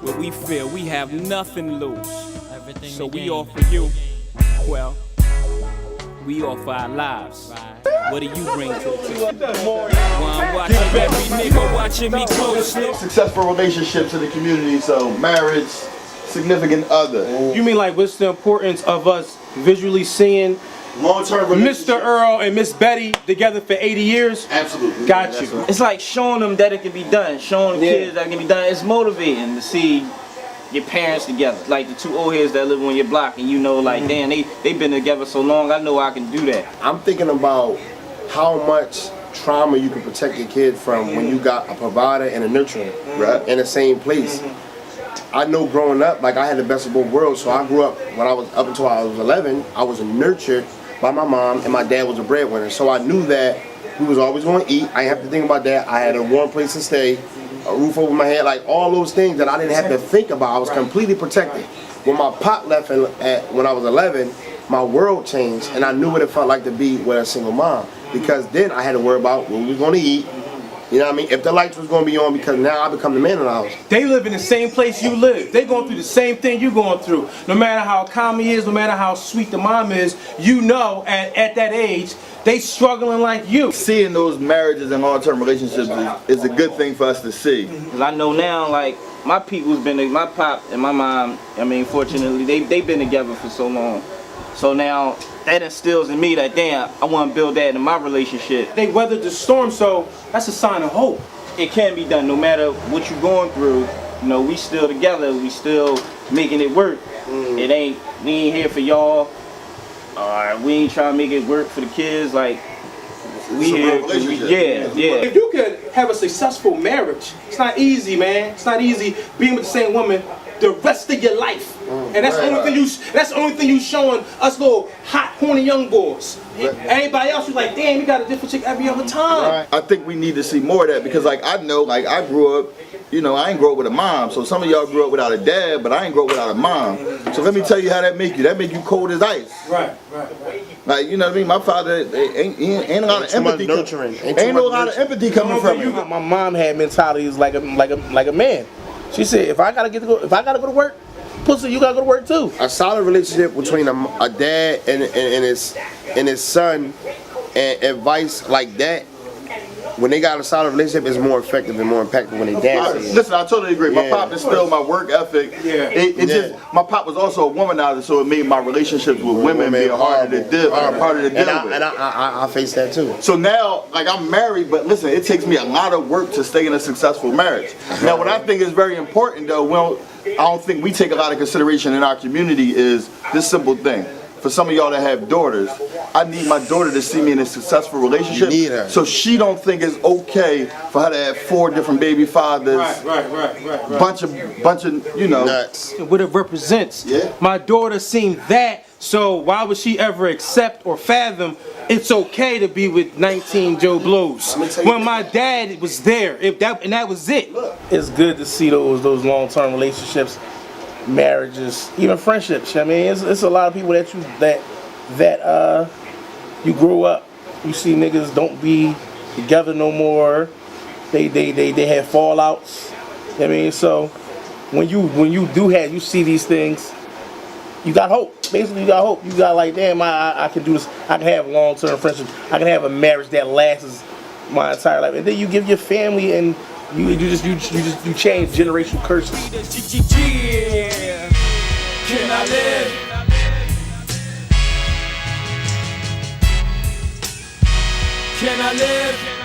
where we feel we have nothing to lose. Everything So to we gain. offer you, well, we offer our lives. What do you bring to the table? Well, I'm watching every nigga watching me closely. Successful relationships in the community, so marriage, significant other. You mean like what's the importance of us visually seeing Long-term relationships. Mr. Earl and Miss Betty together for 80 years? Absolutely. Got That's you. right. It's like showing them that it can be done, showing the kids that it can be done. It's motivating to see your parents together, like the two old heads that live on your block, and you know, like, damn, they've been together so long, I know I can do that. I'm thinking about how much trauma you can protect your kid from when you got a provider and a nurturer in the same place. I know growing up, like I had the best of both worlds, so I grew up, when I was up until I was 11, I was nurtured by my mom and my dad was a breadwinner. So I knew that we was always going to eat. I didn't have to think about that. I had a warm place to stay, a roof over my head, like all those things that I didn't have to think about. I was completely protected. When my pop left when I was 11, my world changed and I knew what it felt like to be with a single mom. Because then I had to worry about what we was going to eat. You know what I mean? If the lights was going to be on, because now I become the man of the house. They live in the same place you live. They going through the same thing you going through. No matter how calm he is, no matter how sweet the mom is, you know at that age, they struggling like you. Seeing those marriages and long-term relationships is a good thing for us to see. Cause I know now, like, my my pop and my mom, I mean, fortunately, they've been together for so long. So now, that instills in me that, damn, I want to build that in my relationship. They weathered the storm, so that's a sign of hope. It can be done no matter what you're going through. You know, we still together, we still making it work. We ain't here for y'all. We ain't trying to make it work for the kids. Like, we here. Yeah. If you could have a successful marriage, it's not easy, man. It's not easy being with the same woman the rest of your life. And that's the only thing you showing us little hot, horny young boys. Everybody else was like, damn, you got a different chick every other time. I think we need to see more of that because, like, I know, like, I grew up, you know, I ain't grow up with a mom. So some of y'all grew up without a dad, but I ain't grow up without a mom. So let me tell you how that make you. That make you cold as ice. Right. Like, you know what I mean? My father ain't a lot of empathy. Ain't no lot of empathy coming from him. My mom had mentalities like a man. She said, if I gotta go to work, pussy, you gotta go to work too. A solid relationship between a dad and his son, and advice like that, when they got a solid relationship, is more effective and more impactful when they dad says. Listen, I totally agree. My pop instilled my work ethic. Just my pop was also a womanizer, so it made my relationships with women be harder to deal with. And I face that too. So now, like, I'm married, but listen, it takes me a lot of work to stay in a successful marriage. Now, what I think is very important, though, I don't think we take a lot of consideration in our community is this simple thing. For some of y'all that have daughters, I need my daughter to see me in a successful relationship. You need her. So she don't think it's okay for her to have 4 different baby fathers. Right. Bunch of, you know. Nuts. What it represents. Yeah. My daughter seen that, so why would she ever accept or fathom it's okay to be with 19 Joe Blows when my dad was there? And that was it. It's good to see those long-term relationships, marriages, even friendships. I mean, it's a lot of people that you grow up, you see niggas don't be together no more. They have fallouts. I mean, so when you see these things, you got hope. Basically, you got hope. You got like, damn, I can do this. I can have long-term friendships. I can have a marriage that lasts my entire life. And then you give your family and you change generational curses. Can I live? Can I live?